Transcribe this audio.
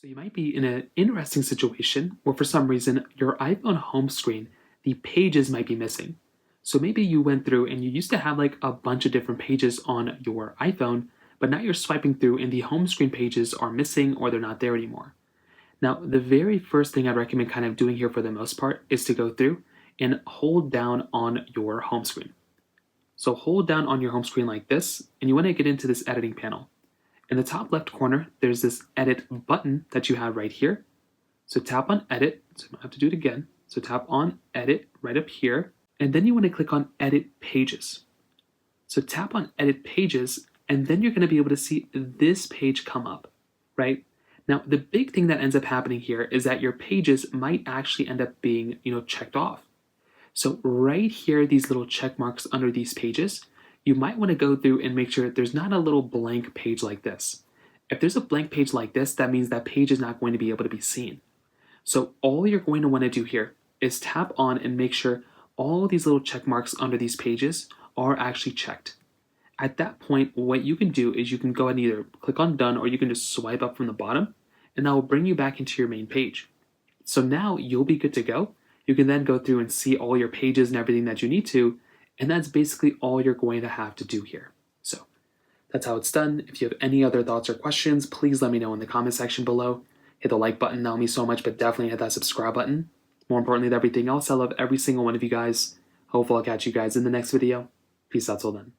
So you might be in an interesting situation where for some reason your iPhone home screen, the pages might be missing. So maybe you went through and you used to have like a bunch of different pages on your iPhone, but now you're swiping through and the home screen pages are missing or they're not there anymore. Now, the very first thing I'd recommend kind of doing here for the most part is to go through and hold down on your home screen. So hold down on your home screen like this, and you want to get into this editing panel. In the top left corner, there's this edit button that you have right here. So tap on edit. So I'm gonna have to do it again. So tap on edit right up here. And then you want to click on edit pages. So tap on edit pages, and then you're going to be able to see this page come up, right? Now, the big thing that ends up happening here is that your pages might actually end up being, checked off. So right here, these little check marks under these pages, you might want to go through and make sure there's not a little blank page like this. If there's a blank page like this, that means that page is not going to be able to be seen. So all you're going to want to do here is tap on and make sure all these little check marks under these pages are actually checked. At that point, what you can do is you can go ahead and either click on done or you can just swipe up from the bottom and that will bring you back into your main page. So now you'll be good to go. You can then go through and see all your pages and everything that you need to, and that's basically all you're going to have to do here. So that's how it's done. If you have any other thoughts or questions, please let me know in the comment section below. Hit the like button, that will mean so much, but definitely hit that subscribe button. More importantly than everything else, I love every single one of you guys. Hopefully I'll catch you guys in the next video. Peace out till then.